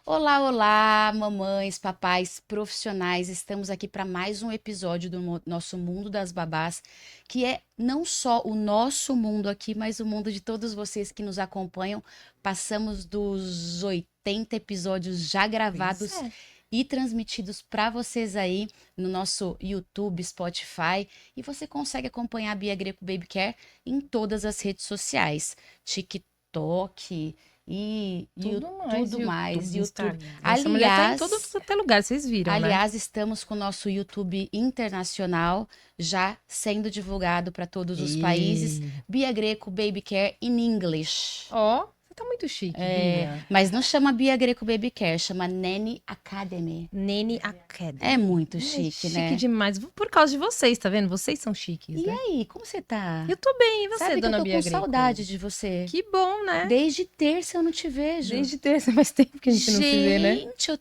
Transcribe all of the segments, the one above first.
Olá, olá, mamães, papais, profissionais. Estamos aqui para mais um episódio do nosso Mundo das Babás, que é não só o nosso mundo aqui, mas o mundo de todos vocês que nos acompanham. Passamos dos 80 episódios já Pois gravados é. e transmitidos para vocês aí no nosso YouTube, Spotify, e você consegue acompanhar a Bia Greco Baby Care em todas as redes sociais, TikTok e Tudo mais, tudo mais, YouTube, YouTube. Instagram. Essa mulher tá em todos Aliás, até lugar, vocês viram, né? aliás, estamos com o nosso YouTube internacional já sendo divulgado para todos os países. E... Bia Greco Baby Care in English. Ó, você tá muito chique, Bia. Mas não chama Bia Greco Baby Care, chama Nanny Academy. Nene É Academy. muito É chique, chique né? demais. Por causa de vocês, tá vendo? Vocês são chiques, E né? aí, como você tá? Eu tô bem, e você, Sabe que eu dona tô Bia com Greco? saudade de você. Que bom, né? Desde terça eu não te vejo. Desde terça faz tempo que a gente não se vê, né? Gente,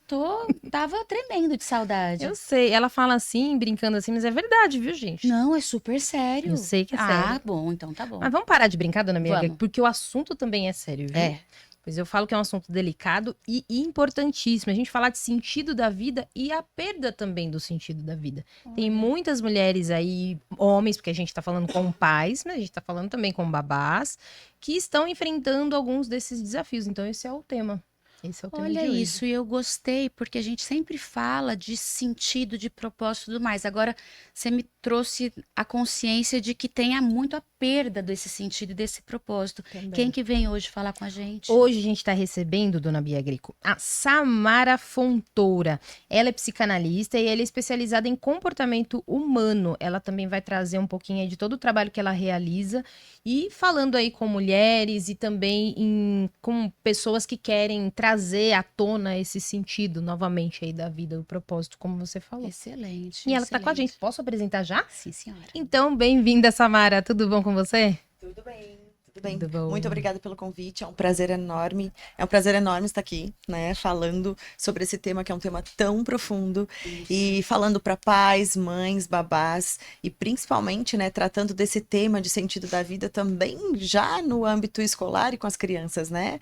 tava tremendo de saudade. Eu sei, ela fala assim, brincando assim, mas é verdade, viu, gente? Não, é super sério. Eu sei que é Ah, sério. bom, então tá bom. Mas vamos parar de brincar, dona Bia Greco, Vamos. porque o assunto também é sério, viu? É. Pois eu falo que é um assunto delicado e importantíssimo. A gente falar de sentido da vida e a perda também do sentido da vida. Tem muitas mulheres aí, homens, porque a gente tá falando com pais, mas a gente tá falando também com babás, que estão enfrentando alguns desses desafios. Então, esse é o tema. Esse é o tema Olha de hoje. isso, e eu gostei, porque a gente sempre fala de sentido, de propósito e tudo mais. Agora, você me trouxe a consciência de que tem muito a perda desse sentido, desse propósito. Também. Quem que vem hoje falar com a gente? Hoje a gente está recebendo, dona Bia Greco, a Samara Fontoura. Ela é psicanalista e ela é especializada em comportamento humano. Ela também vai trazer um pouquinho aí de todo o trabalho que ela realiza e falando aí com mulheres e também com pessoas que querem trazer à tona esse sentido novamente aí da vida, do propósito, como você falou. Excelente. E ela está com a excelente. gente. Posso apresentar já? Sim, senhora. Então, bem-vinda, Samara. Tudo bom com você? Tudo bem, tudo bem. Tudo bom. Muito obrigada pelo convite, é um prazer enorme. É um prazer enorme estar aqui, né, falando sobre esse tema que é um tema tão profundo e falando para pais, mães, babás e principalmente, né, tratando desse tema de sentido da vida também já no âmbito escolar e com as crianças, né?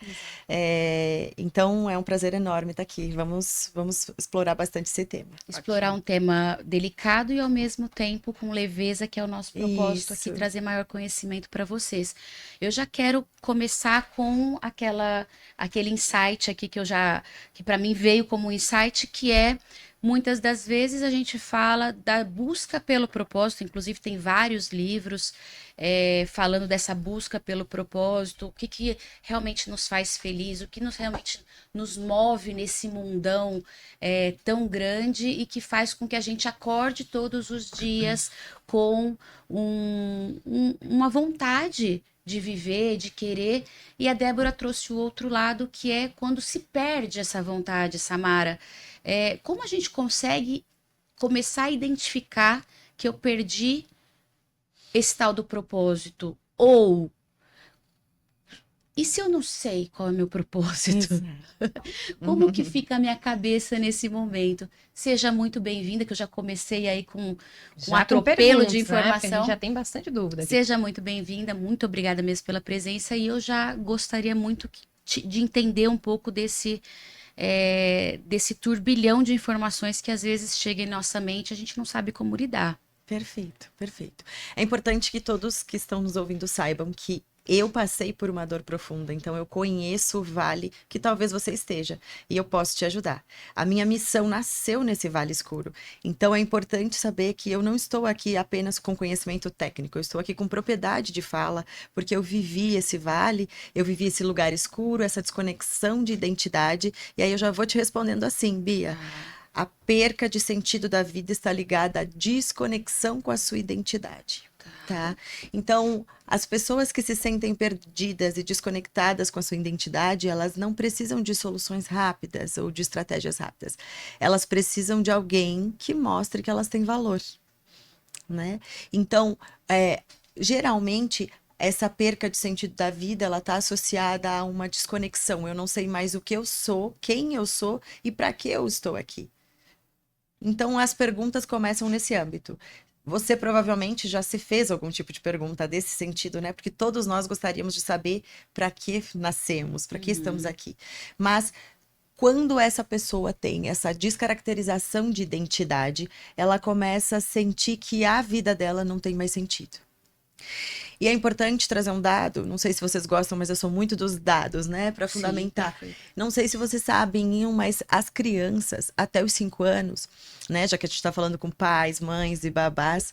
Então é um prazer enorme estar aqui. Vamos explorar bastante esse tema. Explorar um tema delicado e ao mesmo tempo com leveza, que é o nosso propósito aqui, Isso. trazer maior conhecimento para vocês. Eu já quero começar com aquele insight aqui que para mim veio como um insight, que é muitas das vezes a gente fala da busca pelo propósito, inclusive tem vários livros falando dessa busca pelo propósito, o que realmente nos faz feliz, o que realmente nos move nesse mundão tão grande e que faz com que a gente acorde todos os dias com uma vontade de viver, de querer. E a Débora trouxe o outro lado, que é quando se perde essa vontade, Samara. Como a gente consegue começar a identificar que eu perdi esse tal do propósito? Ou, e se eu não sei qual é o meu propósito? Como que fica a minha cabeça nesse momento? Seja muito bem-vinda, que eu já comecei aí com um Já com atropelo perguntas, de né? Porque a informação. gente já tem bastante dúvida aqui. Seja muito bem-vinda, muito obrigada mesmo pela presença. E eu já gostaria muito de entender um pouco desse turbilhão de informações que às vezes chega em nossa mente, a gente não sabe como lidar. Perfeito, perfeito. É importante que todos que estão nos ouvindo saibam que eu passei por uma dor profunda, então eu conheço o vale que talvez você esteja e eu posso te ajudar. A minha missão nasceu nesse vale escuro, então é importante saber que eu não estou aqui apenas com conhecimento técnico, eu estou aqui com propriedade de fala, porque eu vivi esse vale, eu vivi esse lugar escuro, essa desconexão de identidade, e aí eu já vou te respondendo assim, Bia. A perca de sentido da vida está ligada à desconexão com a sua identidade, tá? Então, as pessoas que se sentem perdidas e desconectadas com a sua identidade, elas não precisam de soluções rápidas ou de estratégias rápidas. Elas precisam de alguém que mostre que elas têm valor, né? Então, geralmente, essa perca de sentido da vida, ela está associada a uma desconexão. Eu não sei mais o que eu sou, quem eu sou e para que eu estou aqui. Então, as perguntas começam nesse âmbito. Você provavelmente já se fez algum tipo de pergunta desse sentido, né? Porque todos nós gostaríamos de saber para que nascemos, para que estamos aqui. Mas quando essa pessoa tem essa descaracterização de identidade, ela começa a sentir que a vida dela não tem mais sentido. E é importante trazer um dado, não sei se vocês gostam, mas eu sou muito dos dados, né, para fundamentar. Perfeito. Não sei se vocês sabem, mas as crianças até os 5 anos, né, já que a gente está falando com pais, mães e babás,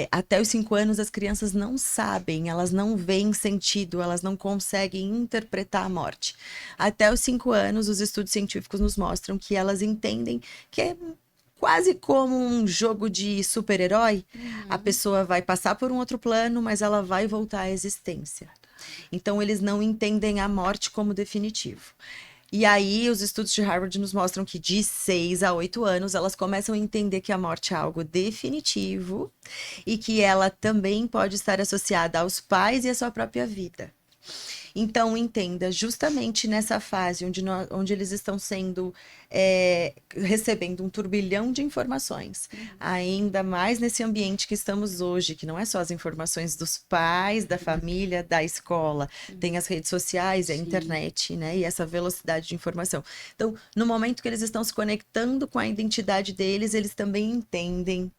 até os 5 anos as crianças não sabem, elas não veem sentido, elas não conseguem interpretar a morte. Até os 5 anos, os estudos científicos nos mostram que elas entendem que é quase como um jogo de super-herói. A pessoa vai passar por um outro plano, mas ela vai voltar à existência. Então, eles não entendem a morte como definitivo. E aí, os estudos de Harvard nos mostram que de 6 a 8 anos, elas começam a entender que a morte é algo definitivo e que ela também pode estar associada aos pais e à sua própria vida. Então, entenda, justamente nessa fase onde eles estão sendo, recebendo um turbilhão de informações, ainda mais nesse ambiente que estamos hoje, que não é só as informações dos pais, da família, da escola, tem as redes sociais, a internet, né? E essa velocidade de informação. Então, no momento que eles estão se conectando com a identidade deles, eles também entendem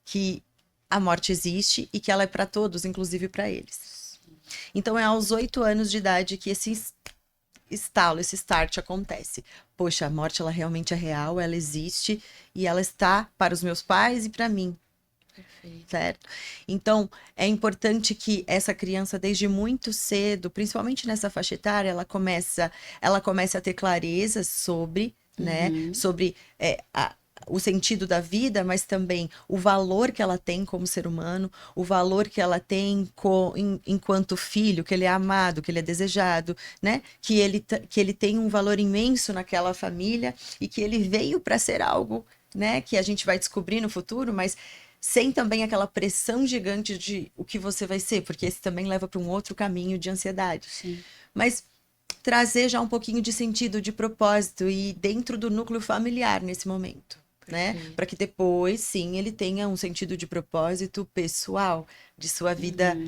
que a morte existe e que ela é para todos, inclusive para eles. Então, é aos 8 anos de idade que esse estalo, esse start acontece. Poxa, a morte, ela realmente é real, ela existe e ela está para os meus pais e para mim. Perfeito. Certo? Então, é importante que essa criança, desde muito cedo, principalmente nessa faixa etária, ela comece a ter clareza sobre, né, sobre o sentido da vida, mas também o valor que ela tem como ser humano, o valor que ela tem enquanto filho, que ele é amado, que ele é desejado, né? Que ele tem um valor imenso naquela família e que ele veio para ser algo, né? Que a gente vai descobrir no futuro, mas sem também aquela pressão gigante de o que você vai ser, porque esse também leva para um outro caminho de ansiedade. Sim. Mas trazer já um pouquinho de sentido, de propósito e dentro do núcleo familiar nesse momento. Né? Para que depois, sim, ele tenha um sentido de propósito pessoal, de sua vida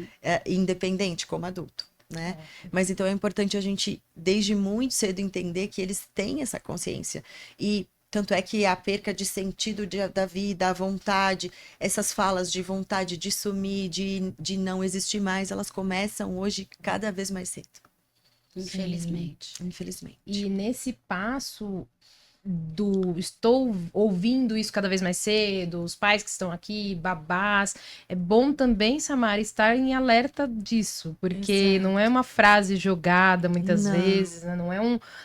independente como adulto, né? Mas então é importante a gente, desde muito cedo, entender que eles têm essa consciência. E tanto é que a perca de sentido da vida, a vontade, essas falas de vontade de sumir, de não existir mais, elas começam hoje cada vez mais cedo. Infelizmente. Infelizmente. E nesse passo estou ouvindo isso cada vez mais cedo, os pais que estão aqui, babás, é bom também, Samara, estar em alerta disso, porque Exato. não é uma frase jogada muitas Não. vezes, né? Não é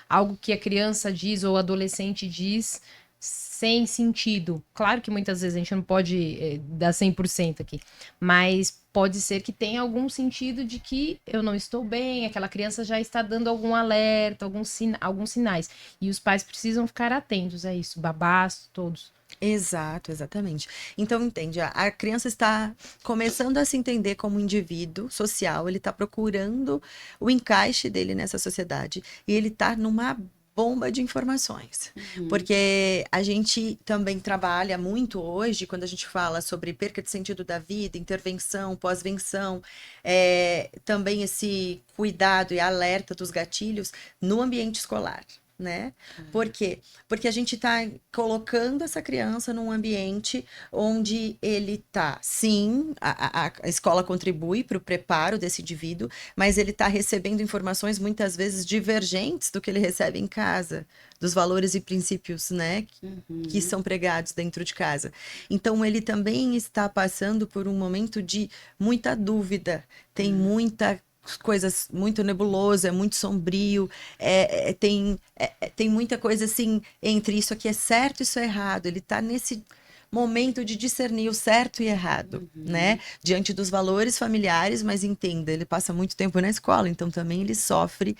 algo que a criança diz ou o adolescente diz sem sentido. Claro que muitas vezes a gente não pode dar 100% aqui, mas pode ser que tenha algum sentido de que eu não estou bem, aquela criança já está dando algum alerta, alguns sinais. E os pais precisam ficar atentos a isso, babás, todos. Exato, exatamente. Então, entende, a criança está começando a se entender como um indivíduo social, ele está procurando o encaixe dele nessa sociedade e ele está numa bomba de informações, porque a gente também trabalha muito hoje, quando a gente fala sobre perca de sentido da vida, intervenção, pós-venção, também esse cuidado e alerta dos gatilhos no ambiente escolar. Né? Por quê? Porque a gente está colocando essa criança num ambiente onde ele está, sim, a escola contribui para o preparo desse indivíduo, mas ele está recebendo informações muitas vezes divergentes do que ele recebe em casa, dos valores e princípios, né, que são pregados dentro de casa. Então, ele também está passando por um momento de muita dúvida, tem muita coisas muito nebuloso, é muito sombrio, tem muita coisa assim entre isso aqui é certo e isso é errado. Ele está nesse momento de discernir o certo e errado, né? Diante dos valores familiares, mas entenda, ele passa muito tempo na escola, então também ele sofre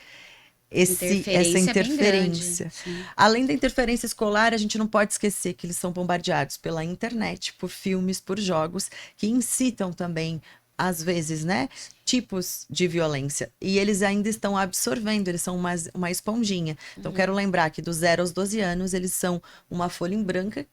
essa interferência. Além da interferência escolar, a gente não pode esquecer que eles são bombardeados pela internet, por filmes, por jogos, que incitam também às vezes, né, tipos de violência. E eles ainda estão absorvendo, eles são uma esponjinha. Então, quero lembrar que dos 0 aos 12 anos, eles são uma folha em branco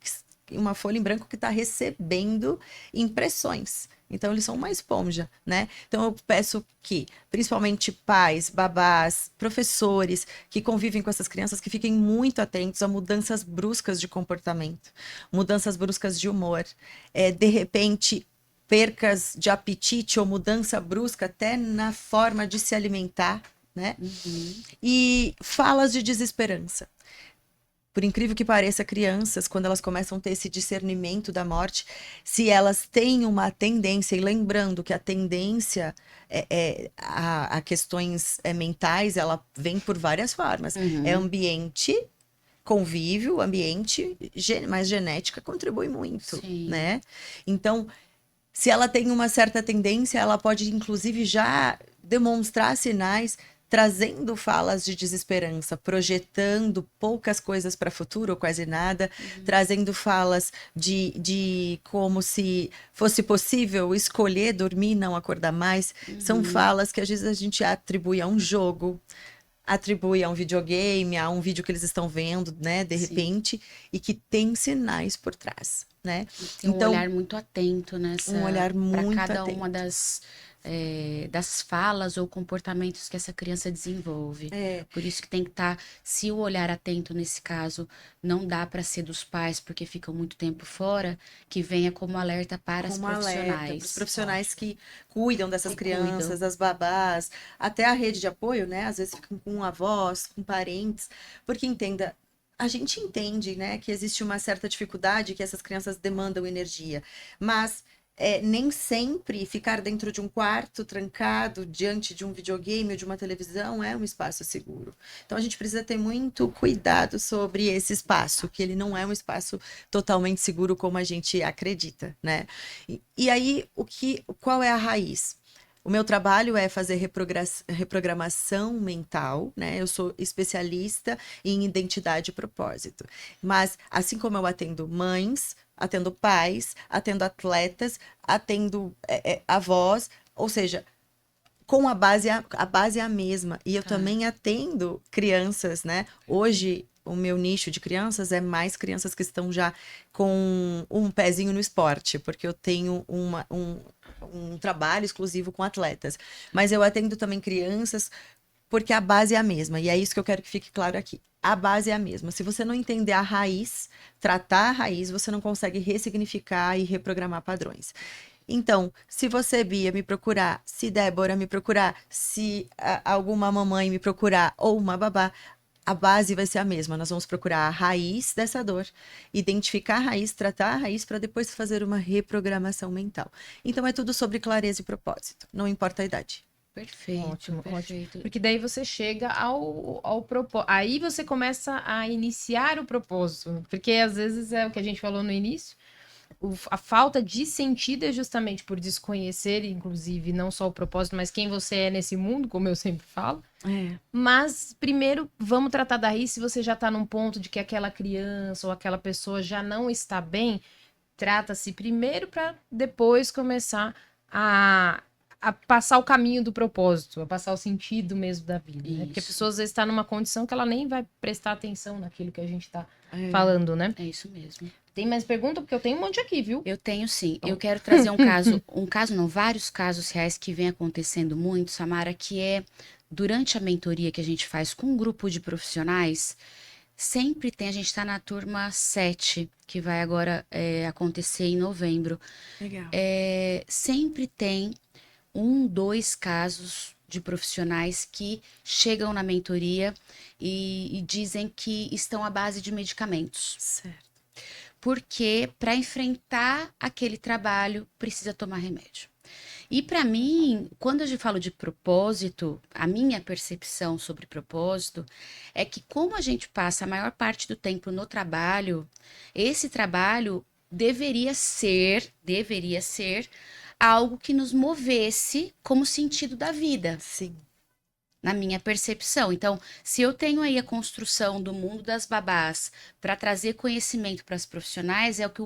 que está recebendo impressões Então, eles são uma esponja, né? Então, eu peço que, principalmente pais, babás, professores que convivem com essas crianças, que fiquem muito atentos a mudanças bruscas de comportamento, mudanças bruscas de humor. De repente, percas de apetite ou mudança brusca até na forma de se alimentar, né? E falas de desesperança. Por incrível que pareça, crianças, quando elas começam a ter esse discernimento da morte, se elas têm uma tendência, e lembrando que a tendência a questões mentais, ela vem por várias formas. É ambiente, convívio, ambiente, mas genética contribui muito, Sim. né? Então, se ela tem uma certa tendência, ela pode, inclusive, já demonstrar sinais, trazendo falas de desesperança, projetando poucas coisas para o futuro, ou quase nada, trazendo falas de como se fosse possível escolher dormir e não acordar mais. São falas que às vezes a gente atribui a um jogo, atribui a um videogame, a um vídeo que eles estão vendo, né, de repente, e que tem sinais por trás, né? Tem um olhar muito atento um olhar para muito cada atento. uma das falas ou comportamentos que essa criança desenvolve. Por isso que tem que estar, se o olhar atento nesse caso não dá para ser dos pais porque ficam muito tempo fora, que venha como alerta para as Como alerta para os profissionais. profissionais que cuidam dessas Que crianças, cuidam. das babás, até a rede de apoio, né? Às vezes ficam com avós, com parentes, porque entenda, a gente entende, né, que existe uma certa dificuldade, que essas crianças demandam energia, mas nem sempre ficar dentro de um quarto trancado diante de um videogame ou de uma televisão é um espaço seguro. Então a gente precisa ter muito cuidado sobre esse espaço, que ele não é um espaço totalmente seguro como a gente acredita, né? E aí, qual é a raiz? O meu trabalho é fazer reprogramação mental, né? Eu sou especialista em identidade e propósito. Mas, assim como eu atendo mães, atendo pais, atendo atletas, atendo avós, ou seja, com a base é a mesma. E eu também atendo crianças, né? Hoje, o meu nicho de crianças é mais crianças que estão já com um pezinho no esporte, porque eu tenho um trabalho exclusivo com atletas. Mas eu atendo também crianças porque a base é a mesma. E é isso que eu quero que fique claro aqui. A base é a mesma. Se você não entender a raiz, tratar a raiz, você não consegue ressignificar e reprogramar padrões. Então, se você, Bia, me procurar, se Débora me procurar, se alguma mamãe me procurar ou uma babá, a base vai ser a mesma. Nós vamos procurar a raiz dessa dor, identificar a raiz, tratar a raiz para depois fazer uma reprogramação mental. Então, é tudo sobre clareza e propósito, não importa a idade. Perfeito, Ótimo, perfeito. ótimo. Porque daí você chega ao propósito. Aí você começa a iniciar o propósito. Porque às vezes é o que a gente falou no início. A falta de sentido é justamente por desconhecer, inclusive, não só o propósito, mas quem você é nesse mundo, como eu sempre falo. Mas primeiro vamos tratar da raiz. Se você já está num ponto de que aquela criança ou aquela pessoa já não está bem, trata-se primeiro para depois começar a passar o caminho do propósito, a passar o sentido mesmo da vida, né? Porque a pessoa às vezes está numa condição que ela nem vai prestar atenção naquilo que a gente está falando, né? É isso mesmo. Tem mais pergunta? Porque eu tenho um monte aqui, viu? Eu tenho sim. Eu quero trazer um caso não, vários casos reais que vem acontecendo muito, Samara, que é durante a mentoria que a gente faz com um grupo de profissionais, sempre tem, a gente está na turma 7, que vai agora acontecer em novembro. Legal. Sempre tem 2 casos de profissionais que chegam na mentoria e dizem que estão à base de medicamentos. Certo. Porque para enfrentar aquele trabalho precisa tomar remédio. E para mim, quando eu falo de propósito, a minha percepção sobre propósito é que como a gente passa a maior parte do tempo no trabalho, esse trabalho deveria ser algo que nos movesse como sentido da vida. Sim. Na minha percepção. Então, se eu tenho aí a construção do mundo das babás para trazer conhecimento para as profissionais, é o que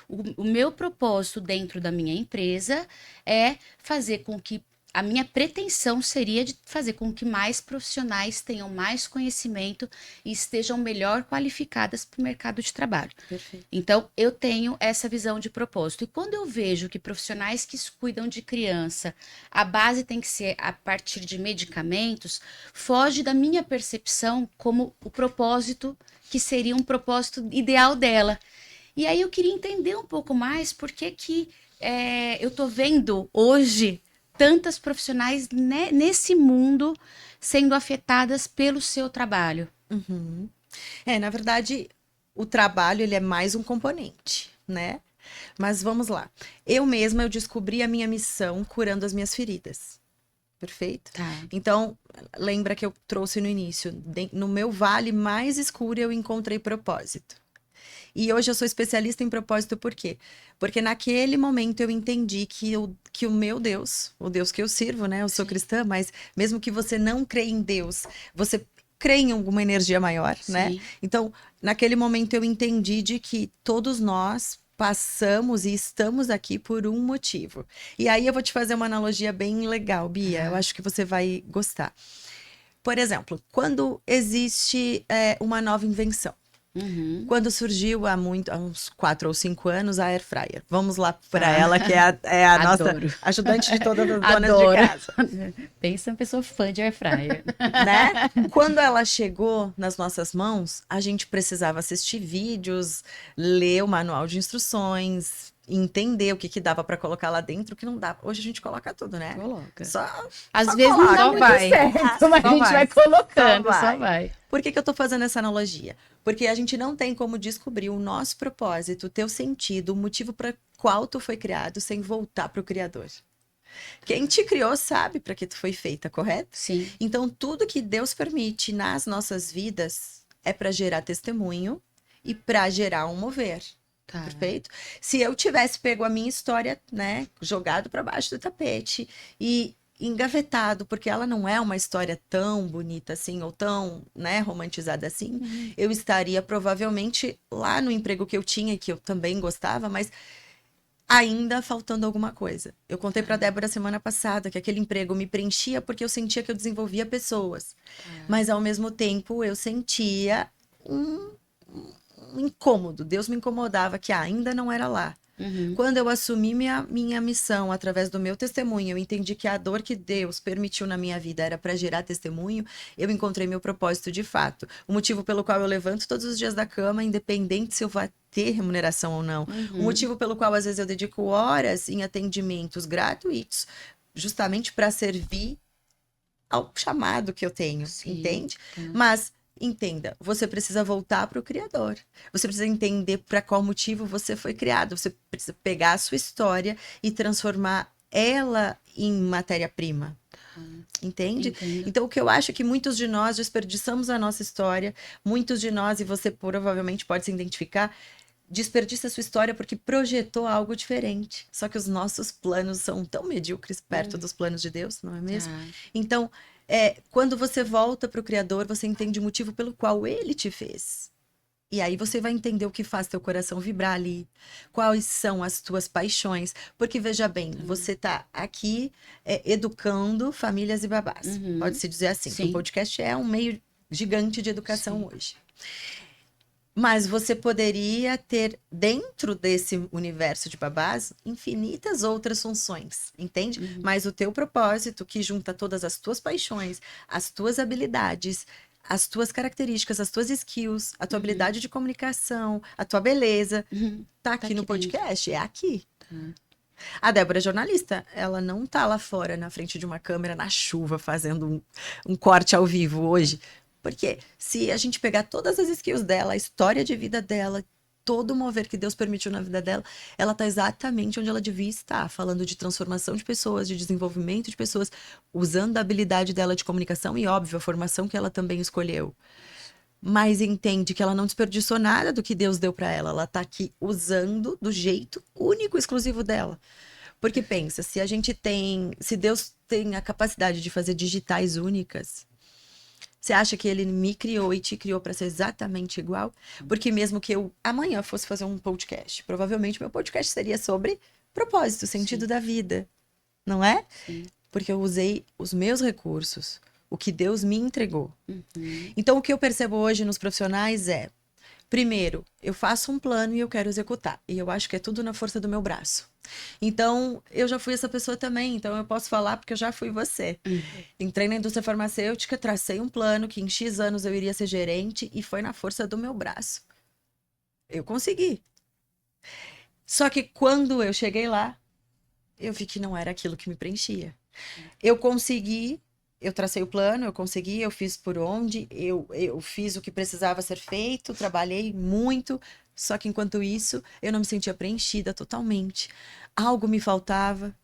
o meu propósito dentro da minha empresa é fazer com que a minha pretensão seria de fazer com que mais profissionais tenham mais conhecimento e estejam melhor qualificadas para o mercado de trabalho. Perfeito. Então, eu tenho essa visão de propósito. E quando eu vejo que profissionais que cuidam de criança, a base tem que ser a partir de medicamentos, foge da minha percepção como o propósito que seria um propósito ideal dela. E aí eu queria entender um pouco mais por que eu tô vendo hoje tantas profissionais nesse mundo sendo afetadas pelo seu trabalho. Uhum. Na verdade, o trabalho, ele é mais um componente, né? Mas vamos lá. Eu descobri a minha missão curando as minhas feridas. Perfeito? Tá. Então, lembra que eu trouxe no início, no meu vale mais escuro eu encontrei propósito. E hoje eu sou especialista em propósito por quê? Porque naquele momento eu entendi que o meu Deus, o Deus que eu sirvo, né? Eu sou cristã, mas mesmo que você não crê em Deus, você crê em alguma energia maior, né? Então, naquele momento eu entendi de que todos nós passamos e estamos aqui por um motivo. E aí eu vou te fazer uma analogia bem legal, Bia. Eu acho que você vai gostar. Por exemplo, quando existe uma nova invenção. Uhum. Quando surgiu há uns 4 ou 5 anos, a Air Fryer. Vamos lá para ela, que é a nossa ajudante de todas as donas de casa. Pensa uma pessoa fã de Air Fryer. Né? Quando ela chegou nas nossas mãos, a gente precisava assistir vídeos, ler o manual de instruções, entender o que dava para colocar lá dentro, o que não dá. Hoje a gente coloca tudo, né? Coloca. Só Às vezes não dá muito certo, mas a gente vai colocando, só vai. Por que eu tô fazendo essa analogia? Porque a gente não tem como descobrir o nosso propósito, o teu sentido, o motivo para qual tu foi criado, sem voltar pro Criador. Quem te criou sabe para que tu foi feita, correto? Sim. Então, tudo que Deus permite nas nossas vidas é para gerar testemunho e para gerar um mover. Tá. Perfeito? Se eu tivesse pego a minha história, né, jogado para baixo do tapete e engavetado, porque ela não é uma história tão bonita assim, ou tão, né, romantizada assim, eu estaria provavelmente lá no emprego que eu tinha, que eu também gostava, mas ainda faltando alguma coisa. Eu contei para Débora semana passada que aquele emprego me preenchia porque eu sentia que eu desenvolvia pessoas. Mas ao mesmo tempo eu sentia um incômodo. Deus me incomodava que ainda não era lá. Quando eu assumi minha missão através do meu testemunho, eu entendi que a dor que Deus permitiu na minha vida era para gerar testemunho, eu encontrei meu propósito de fato. O motivo pelo qual eu levanto todos os dias da cama, independente se eu vou ter remuneração ou não. O motivo pelo qual às vezes eu dedico horas em atendimentos gratuitos, justamente para servir ao chamado que eu tenho, entende? Mas entenda, você precisa voltar para o Criador. Você precisa entender para qual motivo você foi criado. Você precisa pegar a sua história e transformar ela em matéria-prima. Entende? Entendo. Então, o que eu acho é que muitos de nós desperdiçamos a nossa história. Muitos de nós, e você provavelmente pode se identificar, desperdiça a sua história porque projetou algo diferente. Só que os nossos planos são tão medíocres perto dos planos de Deus, não é mesmo? Então, quando você volta para o Criador, você entende o motivo pelo qual Ele te fez. E aí você vai entender o que faz teu coração vibrar ali. Quais são as tuas paixões. Porque, veja bem, você está aqui educando famílias e babás. Pode-se dizer assim, que o podcast é um meio gigante de educação hoje. Mas você poderia ter, dentro desse universo de babás, infinitas outras funções, entende? Mas o teu propósito, que junta todas as tuas paixões, as tuas habilidades, as tuas características, as tuas skills, a tua habilidade de comunicação, a tua beleza, tá aqui no podcast, é aqui. A Débora é jornalista, ela não tá lá fora, na frente de uma câmera, na chuva, fazendo um corte ao vivo hoje. Porque se a gente pegar todas as skills dela, a história de vida dela, todo o mover que Deus permitiu na vida dela, ela está exatamente onde ela devia estar, falando de transformação de pessoas, de desenvolvimento de pessoas, usando a habilidade dela de comunicação e, óbvio, a formação que ela também escolheu. Mas entende que ela não desperdiçou nada do que Deus deu para ela. Ela está aqui usando do jeito único, exclusivo dela. Porque pensa, se Deus tem a capacidade de fazer digitais únicas, você acha que ele me criou e te criou para ser exatamente igual? Porque mesmo que eu amanhã fosse fazer um podcast, provavelmente meu podcast seria sobre propósito, sentido da vida. Não é? porque eu usei os meus recursos, o que Deus me entregou. Uhum. Então, o que eu percebo hoje nos profissionais é, primeiro, eu faço um plano e eu quero executar. E eu acho que é tudo na força do meu braço. Então, eu já fui essa pessoa também, então eu posso falar porque eu já fui você. Entrei na indústria farmacêutica, tracei um plano que em X anos eu iria ser gerente e foi na força do meu braço. Eu consegui. Só que quando eu cheguei lá, eu vi que não era aquilo que me preenchia. Eu consegui, eu tracei o plano, eu consegui, eu fiz por onde, eu fiz o que precisava ser feito, trabalhei muito, só que enquanto isso, eu não me sentia preenchida totalmente. Algo me faltava,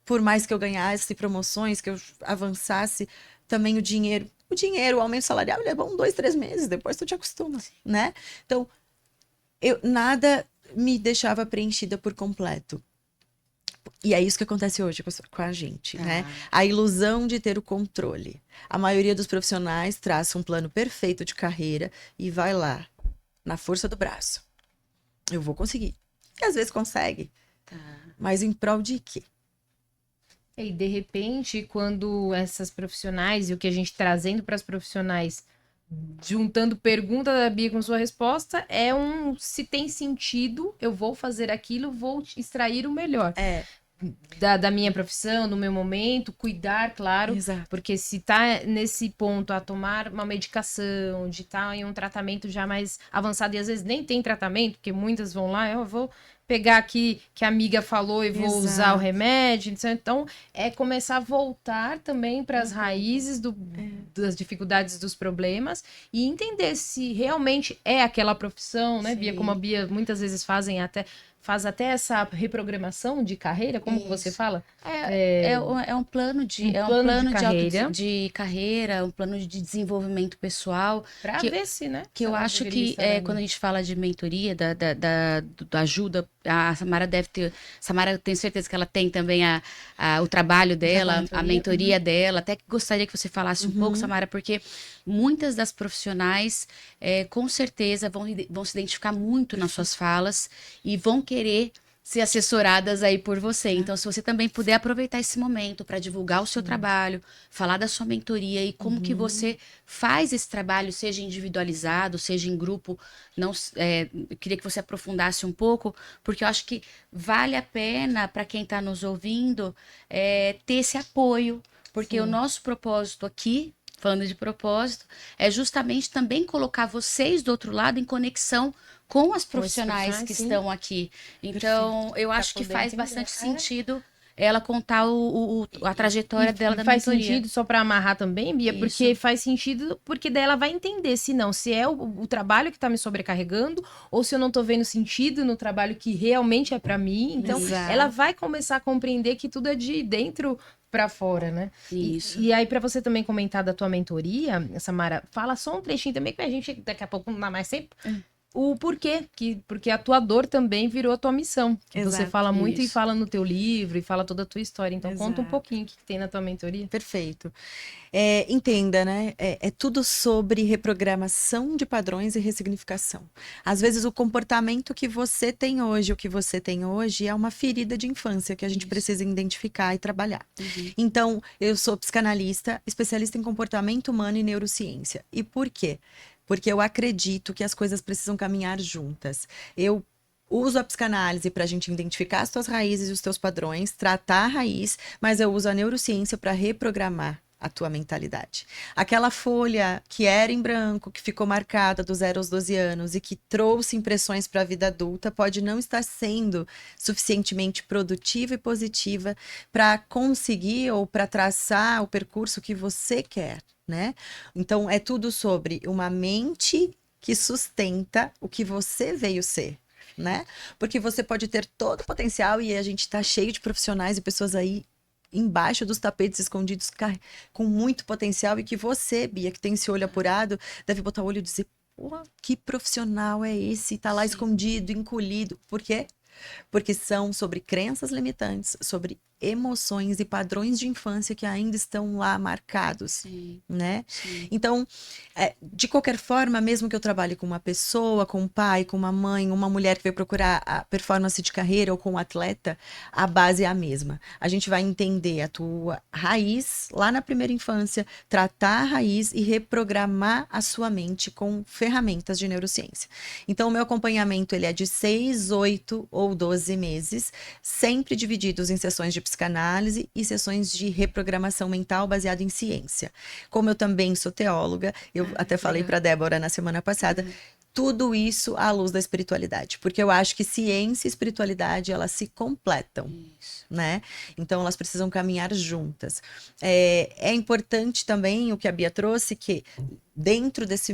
por mais que eu ganhasse promoções, que eu avançasse, também o aumento salarial, ele é bom 2, 3 meses, depois tu te acostuma, né? Então, nada me deixava preenchida por completo. E é isso que acontece hoje com a gente, né? A ilusão de ter o controle. A maioria dos profissionais traça um plano perfeito de carreira e vai lá, na força do braço. Eu vou conseguir. E às vezes consegue. Tá. Mas em prol de quê? E de repente, quando essas profissionais e o que a gente trazendo para as profissionais, juntando pergunta da Bia com sua resposta, é se tem sentido, eu vou fazer aquilo, vou extrair o melhor. Da minha profissão, no meu momento, cuidar, claro, Exato. porque se tá nesse ponto a tomar uma medicação, de estar em um tratamento já mais avançado, e às vezes nem tem tratamento, porque muitas vão lá, eu vou pegar aqui que a amiga falou e vou usar o Exato. remédio, então é começar a voltar também para as raízes das dificuldades, dos problemas, e entender se realmente é aquela profissão, né, Bia, Sim. como a Bia muitas vezes faz até essa reprogramação de carreira, como que você Isso. fala? É um plano de, Um plano de de carreira. de carreira, um plano de desenvolvimento pessoal. Pra que- ver se, né? Que eu ela acho deveria que estar ali. quando a gente fala de mentoria, da ajuda, a Samara deve ter. Samara, eu tenho certeza que ela tem também o trabalho dela, a mentoria dela. Até que gostaria que você falasse um pouco, Samara, porque muitas das profissionais, com certeza, vão se identificar muito nas suas falas e vão querer ser assessoradas aí por você. Então, se você também puder aproveitar esse momento para divulgar o seu trabalho, falar da sua mentoria e como que você faz esse trabalho, seja individualizado, seja em grupo, não, eu queria que você aprofundasse um pouco, porque eu acho que vale a pena para quem está nos ouvindo ter esse apoio, porque o nosso propósito aqui, falando de propósito, é justamente também colocar vocês do outro lado em conexão com as profissionais que sim. estão aqui. Então, eu acho que poder faz entender. bastante sentido ela contar a trajetória dela da faz mentoria. sentido, só para amarrar também, Bia, porque Isso. faz sentido, porque daí ela vai entender se é o trabalho que tá me sobrecarregando, ou se eu não tô vendo sentido no trabalho que realmente é para mim. Então, Exato. ela vai começar a compreender que tudo é de dentro para fora, né? Isso. E aí, para você também comentar da tua mentoria, Samara, fala só um trechinho também, que a gente daqui a pouco não dá mais tempo. O porquê, porque a tua dor também virou a tua missão. Que você Exato. fala muito e Isso. fala no teu livro, e fala toda a tua história. Então, conta um Exato. pouquinho o que tem na tua mentoria. Perfeito. Entenda, né? É tudo sobre reprogramação de padrões e ressignificação. Às vezes, o comportamento que você tem hoje, o que você tem hoje, é uma ferida de infância que a gente precisa identificar e trabalhar. Então, eu sou psicanalista, especialista em comportamento humano e neurociência. E por quê? Porque eu acredito que as coisas precisam caminhar juntas. Eu uso a psicanálise para a gente identificar as tuas raízes e os teus padrões, tratar a raiz, mas eu uso a neurociência para reprogramar a tua mentalidade. Aquela folha que era em branco, que ficou marcada do 0 aos 12 anos e que trouxe impressões para a vida adulta, pode não estar sendo suficientemente produtiva e positiva para conseguir ou para traçar o percurso que você quer, né? Então, é tudo sobre uma mente que sustenta o que você veio ser, né? Porque você pode ter todo o potencial e a gente tá cheio de profissionais e pessoas aí embaixo dos tapetes escondidos com muito potencial e que você, Bia, que tem esse olho apurado, deve botar o olho e dizer, porra, que profissional é esse? Tá lá escondido, encolhido. Por quê? Porque são sobre crenças limitantes, sobre emoções e padrões de infância que ainda estão lá marcados, Sim, né? sim. Então, de qualquer forma, mesmo que eu trabalhe com uma pessoa, com um pai, com uma mãe, uma mulher que vai procurar a performance de carreira ou com um atleta, a base é a mesma. A gente vai entender a tua raiz lá na primeira infância, tratar a raiz e reprogramar a sua mente com ferramentas de neurociência. Então, o meu acompanhamento ele é de 6, 8 ou 12 meses, sempre divididos em sessões de psicanálise e sessões de reprogramação mental baseado em ciência. Como eu também sou teóloga, eu até falei legal. para Débora na semana passada, tudo isso à luz da espiritualidade, porque eu acho que ciência e espiritualidade elas se completam, Isso. né? Então elas precisam caminhar juntas. É importante também o que a Bia trouxe, que dentro desse,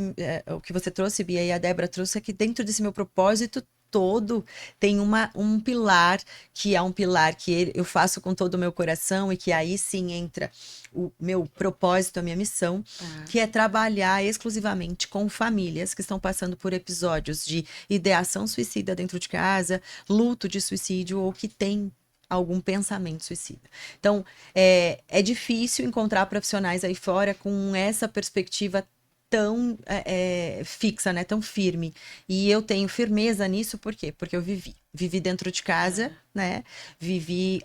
o que você trouxe, Bia, e a Débora trouxe, é que dentro desse meu propósito todo tem um pilar, que é um pilar que eu faço com todo o meu coração e que aí sim entra o meu propósito, a minha missão, Tá. que é trabalhar exclusivamente com famílias que estão passando por episódios de ideação suicida dentro de casa, luto de suicídio ou que tem algum pensamento suicida. Então, é difícil encontrar profissionais aí fora com essa perspectiva tão fixa, né? Tão firme. E eu tenho firmeza nisso, por quê? Porque eu vivi dentro de casa, né? Vivi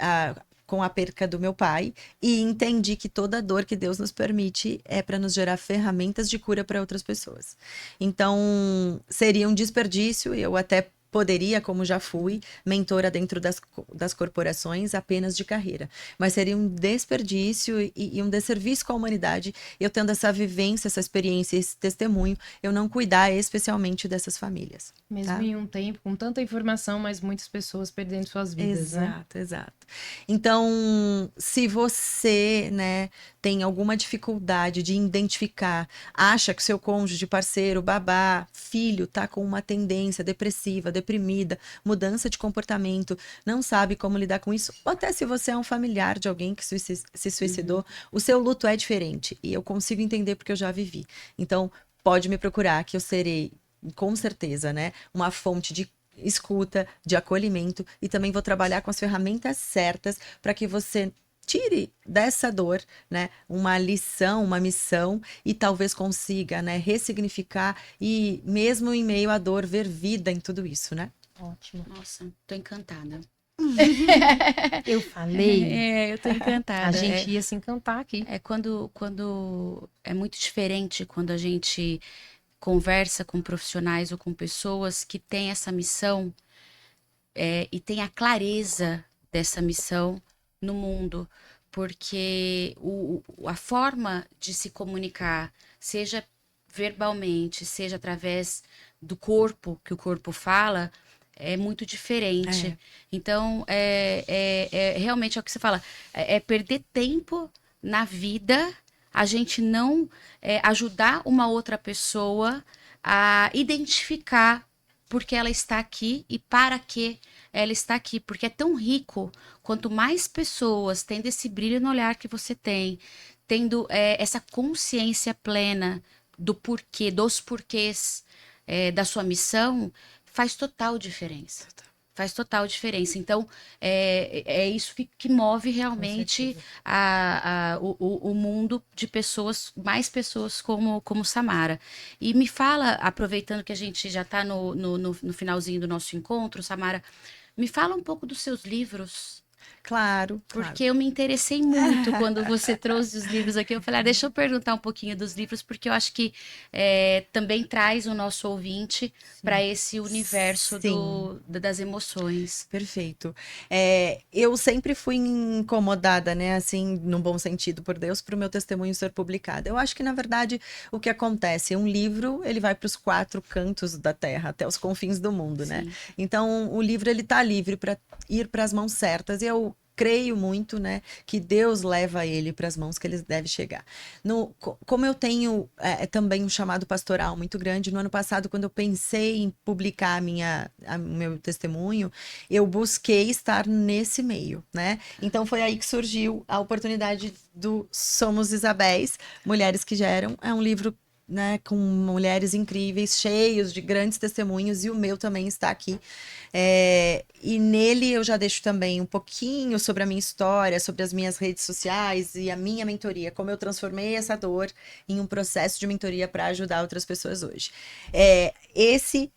com a perca do meu pai e entendi que toda dor que Deus nos permite é para nos gerar ferramentas de cura para outras pessoas. Então, seria um desperdício, eu até poderia, como já fui, mentora dentro das corporações apenas de carreira. Mas seria um desperdício e um desserviço com a humanidade, eu tendo essa vivência, essa experiência, esse testemunho, eu não cuidar especialmente dessas famílias. Mesmo Tá? em um tempo com tanta informação, mas muitas pessoas perdendo suas vidas, né? Exato, exato. Então, se você, né, tem alguma dificuldade de identificar, acha que seu cônjuge, parceiro, babá, filho tá com uma tendência depressiva, deprimida, mudança de comportamento, não sabe como lidar com isso, ou até se você é um familiar de alguém que se suicidou, o seu luto é diferente e eu consigo entender porque eu já vivi. Então, pode me procurar que eu serei, com certeza, né, uma fonte de escuta, de acolhimento e também vou trabalhar com as ferramentas certas para que você tire dessa dor, né, uma lição, uma missão e talvez consiga, né, ressignificar e mesmo em meio à dor ver vida em tudo isso, né? Ótimo. Nossa, tô encantada. Eu falei, Eu tô encantada. a gente ia se encantar aqui. Quando é muito diferente quando a gente conversa com profissionais ou com pessoas que têm essa missão e tem a clareza dessa missão no mundo, porque a forma de se comunicar, seja verbalmente, seja através do corpo, que o corpo fala, é muito diferente. Então, realmente é o que você fala, é perder tempo na vida, a gente não ajudar uma outra pessoa a identificar por que ela está aqui e para que ela está aqui, porque é tão rico, quanto mais pessoas tendo esse brilho no olhar que você tem, tendo essa consciência plena do porquê, dos porquês da sua missão, faz total diferença. Faz total diferença. Então, é isso que move realmente o mundo de pessoas, mais pessoas como Samara. E me fala, aproveitando que a gente já está no finalzinho do nosso encontro, Samara, me fala um pouco dos seus livros. Claro, Porque eu me interessei muito quando você trouxe os livros aqui. Eu falei, deixa eu perguntar um pouquinho dos livros, porque eu acho que também traz o nosso ouvinte para esse universo das emoções. Perfeito. Eu sempre fui incomodada, né, assim, num bom sentido, por Deus, para o meu testemunho ser publicado. Eu acho que, na verdade, o que acontece, um livro, ele vai para os 4 cantos da terra, até os confins do mundo, né? Então, o livro, ele tá livre para ir para as mãos certas, e eu creio muito, né, que Deus leva ele para as mãos que ele deve chegar. Como eu tenho também um chamado pastoral muito grande, no ano passado, quando eu pensei em publicar o meu testemunho, eu busquei estar nesse meio, né? Então foi aí que surgiu a oportunidade do Somos Isabéis, Mulheres que Geram. É um livro né, com mulheres incríveis, cheios de grandes testemunhos, e o meu também está aqui. E nele eu já deixo também um pouquinho sobre a minha história, sobre as minhas redes sociais e a minha mentoria, como eu transformei essa dor em um processo de mentoria para ajudar outras pessoas hoje. Esse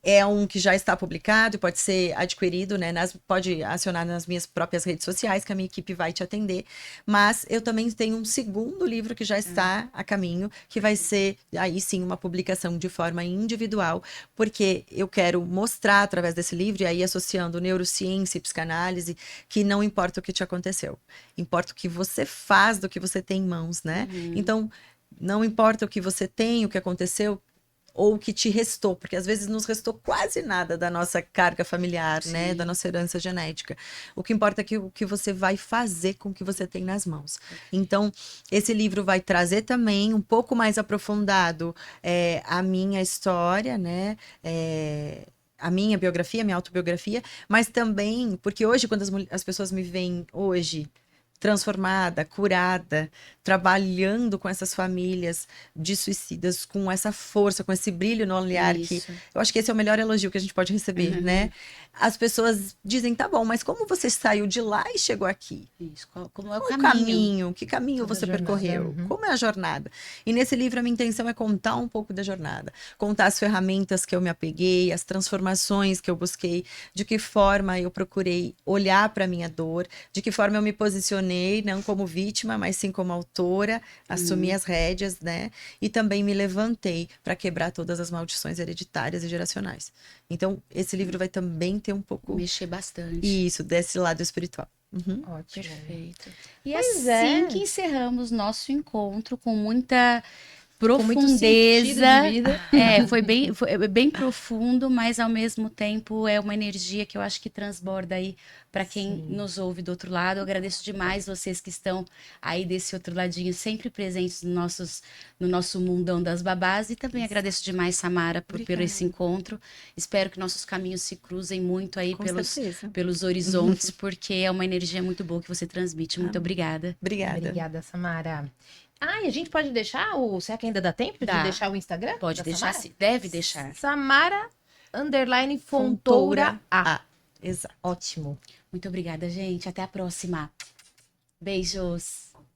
é um que já está publicado e pode ser adquirido, né? Pode acionar nas minhas próprias redes sociais, que a minha equipe vai te atender. Mas eu também tenho um segundo livro que já está a caminho, que vai ser, aí sim, uma publicação de forma individual, porque eu quero mostrar através desse livro, e aí associando neurociência e psicanálise, que não importa o que te aconteceu, importa o que você faz do que você tem em mãos, né? Então, não importa o que você tem, o que aconteceu, ou o que te restou, porque às vezes nos restou quase nada da nossa carga familiar, né, da nossa herança genética. O que importa é o que você vai fazer com o que você tem nas mãos. Então, esse livro vai trazer também um pouco mais aprofundado a minha história, né, a minha biografia, a minha autobiografia, mas também, porque hoje, quando as pessoas me veem hoje, transformada, curada, trabalhando com essas famílias de suicidas, com essa força, com esse brilho no olhar, que eu acho que esse é o melhor elogio que a gente pode receber, né? As pessoas dizem, tá bom, mas como você saiu de lá e chegou aqui? Isso, como é o Qual caminho? Que caminho Toda você a jornada. percorreu? Como é a jornada? E nesse livro a minha intenção é contar um pouco da jornada, contar as ferramentas que eu me apeguei, as transformações que eu busquei, de que forma eu procurei olhar para a minha dor, de que forma eu me posicionei, não como vítima, mas sim como autora, assumi as rédeas, né? E também me levantei para quebrar todas as maldições hereditárias e geracionais. Então, esse livro vai também ter um pouco Mexer bastante. isso, desse lado espiritual. Ótimo. Perfeito. E Pois assim é. que encerramos nosso encontro com muita Com muito sentido profundeza. de vida. Foi bem profundo, mas ao mesmo tempo é uma energia que eu acho que transborda aí para quem nos ouve do outro lado. Eu agradeço demais vocês que estão aí desse outro ladinho, sempre presentes no nosso mundão das babás. E também agradeço demais, Samara, por esse encontro. Espero que nossos caminhos se cruzem muito aí Com certeza. pelos horizontes, porque é uma energia muito boa que você transmite. Muito obrigada. Obrigada. Obrigada, Samara. Ah, e a gente pode deixar o... Será que ainda dá tempo de Dá. deixar o Instagram? Pode da deixar, Samara? sim. Deve deixar. Samara_Fontoura A. Exato. Ótimo. Muito obrigada, gente. Até a próxima. Beijos.